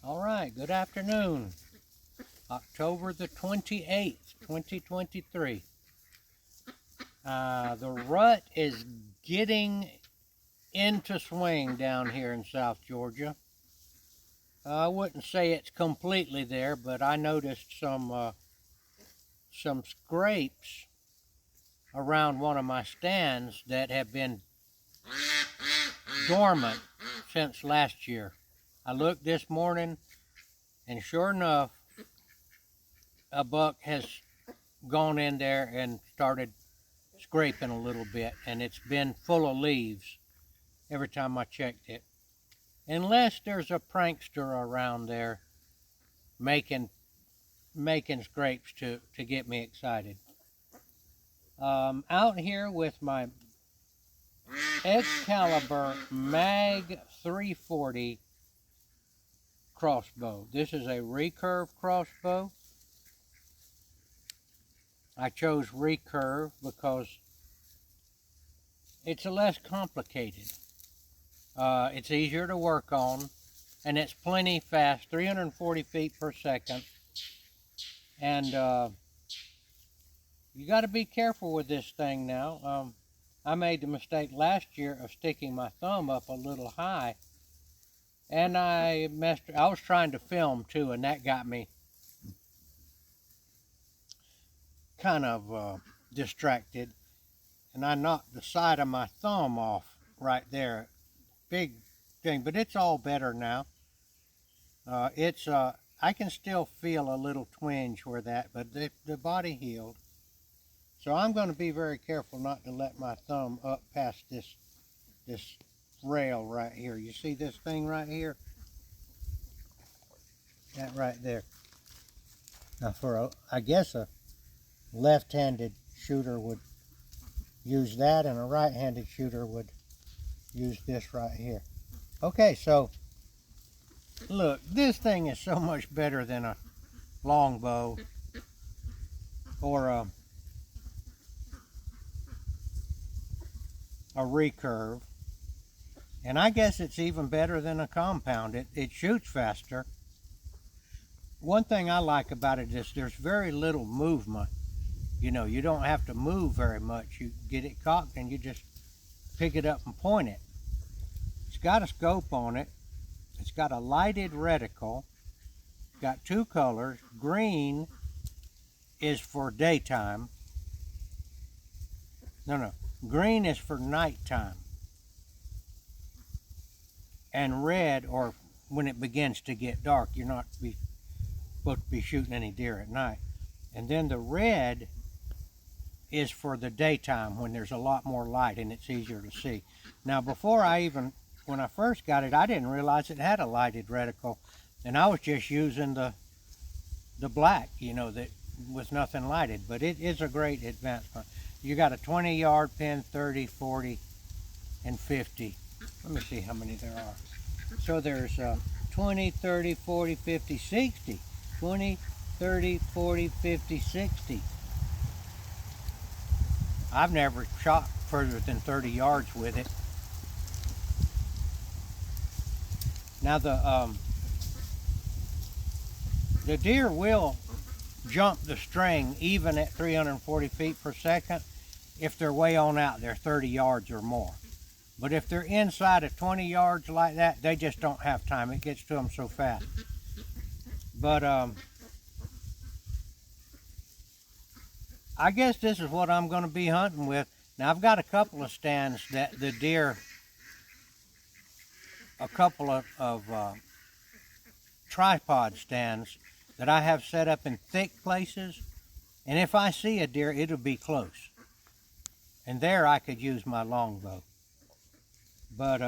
All right, good afternoon. October the 28th, 2023. The rut is getting into swing down here in South Georgia. I wouldn't say it's completely there, but I noticed some scrapes around one of my stands that have been dormant since last year. I looked this morning, and sure enough, a buck has gone in there and started scraping a little bit, and it's been full of leaves every time I checked it. Unless there's a prankster around there making scrapes to get me excited. Out here with my Excalibur Mag 340 crossbow. This is a recurve crossbow. I chose recurve because it's less complicated. It's easier to work on, and it's plenty fast, 340 feet per second. And you got to be careful with this thing now. I made the mistake last year of sticking my thumb up a little high, and I was trying to film too, and that got me kind of distracted, and I knocked the side of my thumb off right there. Big thing, but it's all better now. I can still feel a little twinge where that, but the body healed. So I'm going to be very careful not to let my thumb up past this rail right here. You see this thing right here? That right there. Now I guess a left-handed shooter would use that, and a right-handed shooter would use this right here. Okay, so look, this thing is so much better than a longbow or a recurve, and I guess it's even better than a compound. It shoots faster. One thing I like about it is there's very little movement. You know, you don't have to move very much. You get it cocked and you just pick it up and point it. It's got a scope on it. It's got a lighted reticle. It's got two colors. Green is for daytime. No. Green is for nighttime. And red, or when it begins to get dark, you're not supposed to be shooting any deer at night. And then the red is for the daytime when there's a lot more light and it's easier to see. Now, when I first got it, I didn't realize it had a lighted reticle, and I was just using the black, that was nothing lighted, but it is a great advancement. You got a 20-yard pin, 30, 40, and 50. Let me see how many there are. So there's 20, 30, 40, 50, 60. 20, 30, 40, 50, 60. I've never shot further than 30 yards with it. Now the deer will jump the string even at 340 feet per second if they're way on out there, 30 yards or more. But if they're inside of 20 yards like that, they just don't have time. It gets to them so fast. But I guess this is what I'm going to be hunting with. Now, I've got a couple of stands that the deer, a couple of tripod stands that I have set up in thick places, and if I see a deer, it'll be close. And there I could use my longbow. But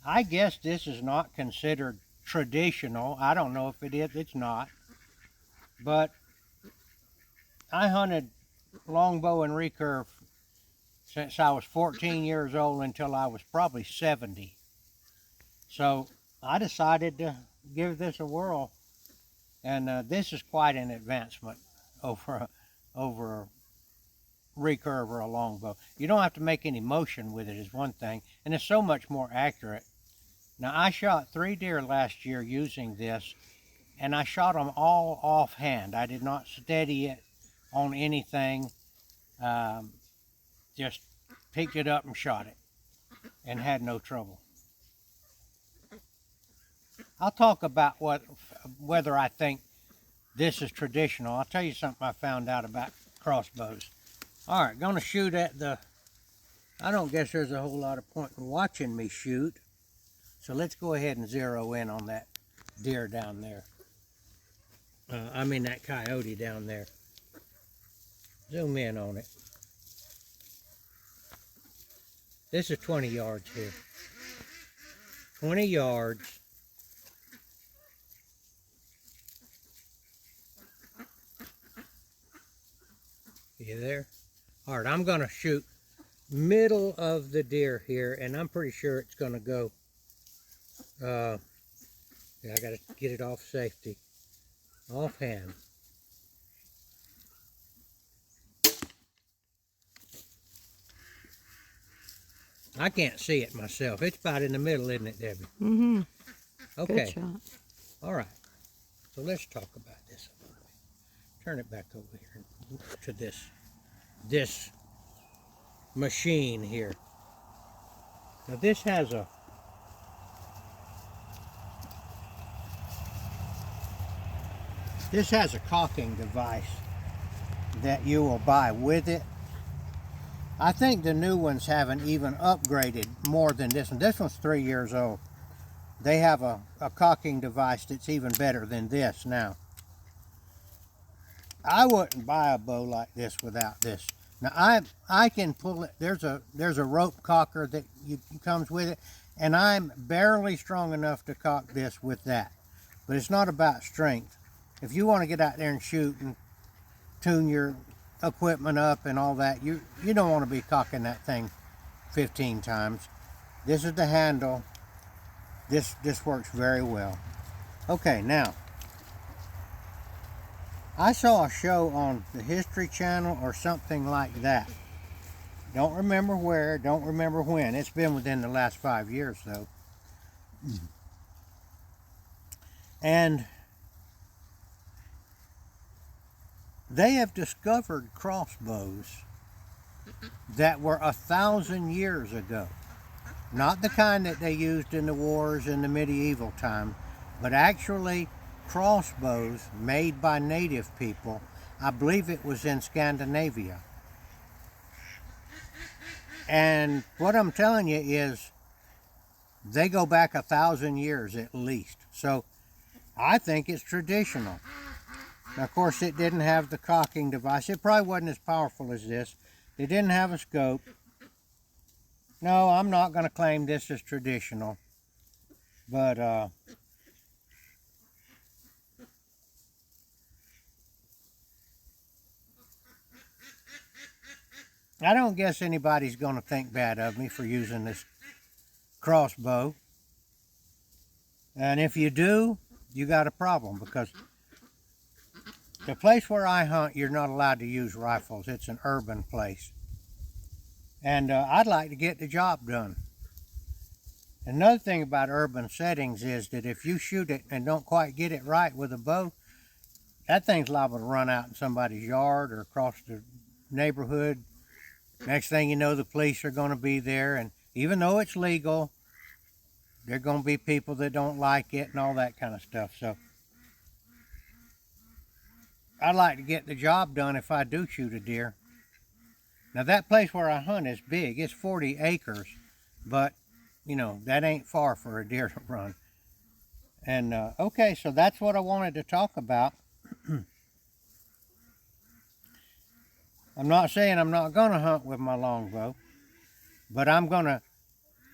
I guess this is not considered traditional. I don't know if it is. It's not. But I hunted longbow and recurve since I was 14 years old until I was probably 70. So I decided to give this a whirl, and this is quite an advancement over a recurve or a longbow. You don't have to make any motion with it is one thing, and it's so much more accurate. Now, I shot 3 deer last year using this, and I shot them all offhand. I did not steady it on anything. Just picked it up and shot it, and had no trouble. I'll talk about whether I think this is traditional. I'll tell you something I found out about crossbows. All right, going to shoot at I don't guess there's a whole lot of point in watching me shoot. So let's go ahead and zero in on that deer down there. That coyote down there. Zoom in on it. This is 20 yards here. 20 yards. You there? All right, I'm going to shoot middle of the deer here, and I'm pretty sure it's going to go. Yeah, I got to get it off safety. Offhand. I can't see it myself. It's about in the middle, isn't it, Debbie? Mm-hmm. Okay. Good shot. All right. So let's talk about this a little bit. Turn it back over here to this machine here. Now this has a cocking device that you will buy with it. I think the new ones haven't even upgraded more than this one. This one's 3 years old. They have a cocking device that's even better than this now. I wouldn't buy a bow like this without this. Now I can pull it. There's a rope cocker that comes with it, and I'm barely strong enough to cock this with that. But it's not about strength. If you want to get out there and shoot and tune your equipment up and all that, you don't want to be cocking that thing 15 times. This is the handle. This works very well. Okay, now I saw a show on the History Channel or something like that. Don't remember where, don't remember when. It's been within the last 5 years though. And they have discovered crossbows that were 1,000 years ago. Not the kind that they used in the wars in the medieval time, but actually crossbows made by native people. I believe it was in Scandinavia. And what I'm telling you is they go back 1,000 years at least. So I think it's traditional. Now, of course, it didn't have the cocking device. It probably wasn't as powerful as this. It didn't have a scope. No, I'm not going to claim this is traditional. But, I don't guess anybody's going to think bad of me for using this crossbow. And if you do, you got a problem, because the place where I hunt, you're not allowed to use rifles. It's an urban place. And I'd like to get the job done. Another thing about urban settings is that if you shoot it and don't quite get it right with a bow, that thing's liable to run out in somebody's yard or across the neighborhood. Next thing you know, the police are going to be there, and even though it's legal, there are going to be people that don't like it and all that kind of stuff. So I'd like to get the job done if I do shoot a deer. Now that place where I hunt is big. It's 40 acres, but you know, that ain't far for a deer to run. And okay, so that's what I wanted to talk about. I'm not saying I'm not going to hunt with my longbow, but I'm going to,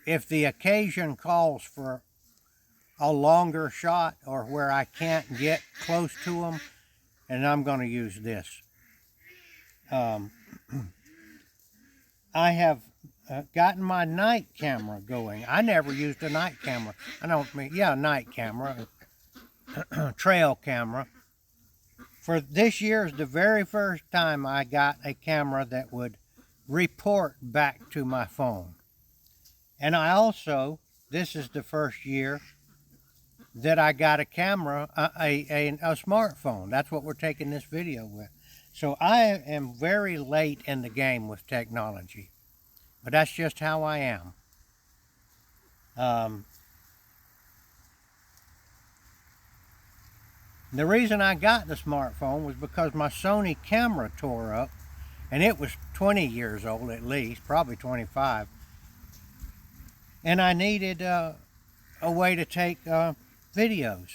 if the occasion calls for a longer shot or where I can't get close to them, and I'm going to use this. I have gotten my night camera going. I never used a night camera. Night camera, trail camera. For this year is the very first time I got a camera that would report back to my phone. And I also, this is the first year that I got a camera, a smartphone. That's what we're taking this video with. So I am very late in the game with technology, but that's just how I am. The reason I got the smartphone was because my Sony camera tore up, and it was 20 years old at least, probably 25. And I needed a way to take videos.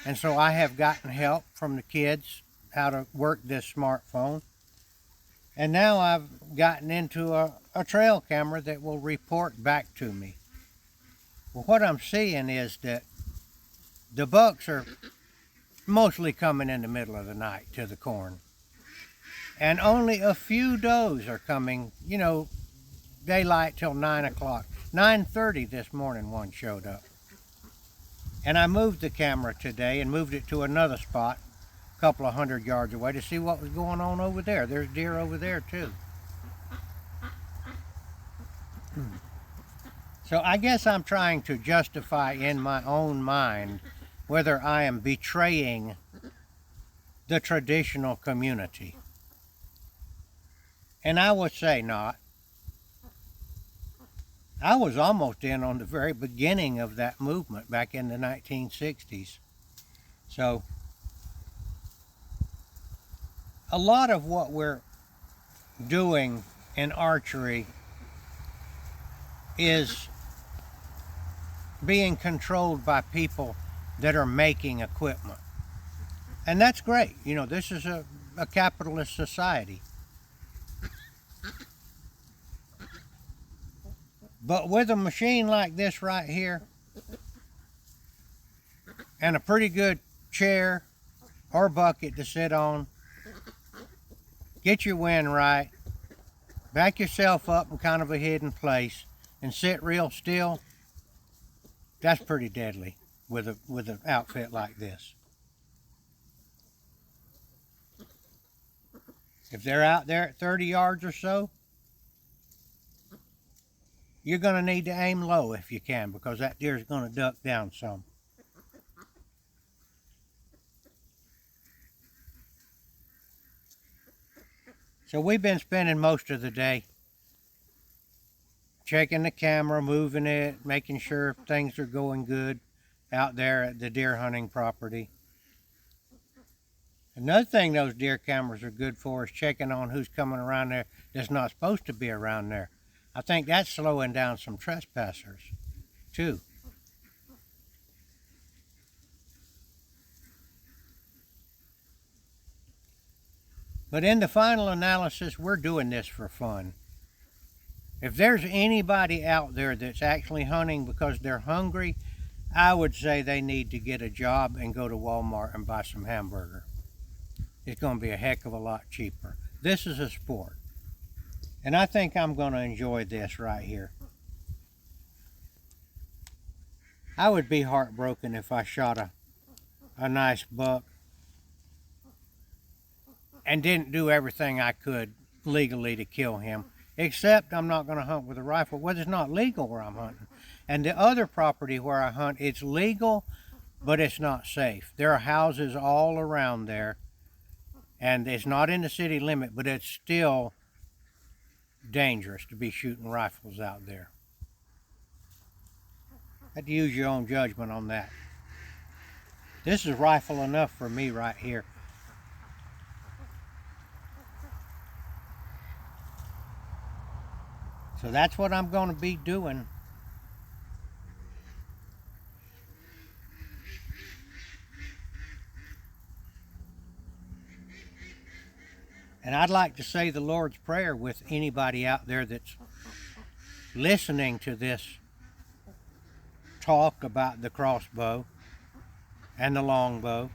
And so I have gotten help from the kids how to work this smartphone. And now I've gotten into a trail camera that will report back to me. Well, what I'm seeing is that the bucks are mostly coming in the middle of the night to the corn. And only a few does are coming, you know, daylight till 9 o'clock. 9:30 this morning one showed up. And I moved the camera today and moved it to another spot, a couple of 100 yards away, to see what was going on over there. There's deer over there too. So I guess I'm trying to justify in my own mind whether I am betraying the traditional community. And I would say not. I was almost in on the very beginning of that movement back in the 1960s. So a lot of what we're doing in archery is being controlled by people that are making equipment. And that's great. You know, this is a capitalist society. But with a machine like this right here, and a pretty good chair or bucket to sit on, get your wind right, back yourself up in kind of a hidden place, and sit real still, that's pretty deadly with an outfit like this. If they're out there at 30 yards or so, you're going to need to aim low if you can, because that deer is going to duck down some. So we've been spending most of the day checking the camera, moving it, making sure things are going good out there at the deer hunting property. Another thing those deer cameras are good for is checking on who's coming around there that's not supposed to be around there. I think that's slowing down some trespassers, too. But in the final analysis, we're doing this for fun. If there's anybody out there that's actually hunting because they're hungry, I would say they need to get a job and go to Walmart and buy some hamburger. It's going to be a heck of a lot cheaper. This is a sport. And I think I'm going to enjoy this right here. I would be heartbroken if I shot a nice buck and didn't do everything I could legally to kill him. Except I'm not going to hunt with a rifle. Well, it's not legal where I'm hunting. And the other property where I hunt, it's legal, but it's not safe. There are houses all around there. And it's not in the city limit, but it's still dangerous to be shooting rifles out there. You have to use your own judgment on that. This is rifle enough for me right here. So that's what I'm going to be doing. And I'd like to say the Lord's Prayer with anybody out there that's listening to this talk about the crossbow and the longbow.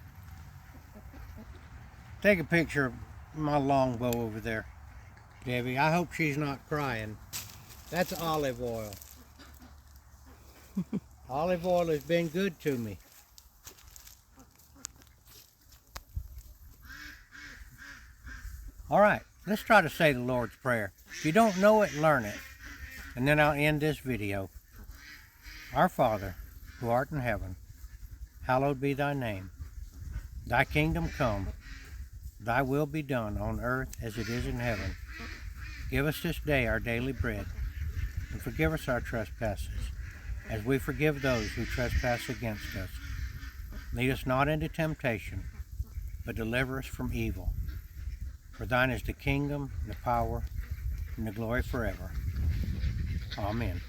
Take a picture of my longbow over there, Debbie. I hope she's not crying. That's olive oil. Olive oil has been good to me. All right, let's try to say the Lord's Prayer. If you don't know it, learn it. And then I'll end this video. Our Father, who art in heaven, hallowed be thy name. Thy kingdom come, thy will be done on earth as it is in heaven. Give us this day our daily bread, and forgive us our trespasses, as we forgive those who trespass against us. Lead us not into temptation, but deliver us from evil. For thine is the kingdom, the power, and the glory forever. Amen.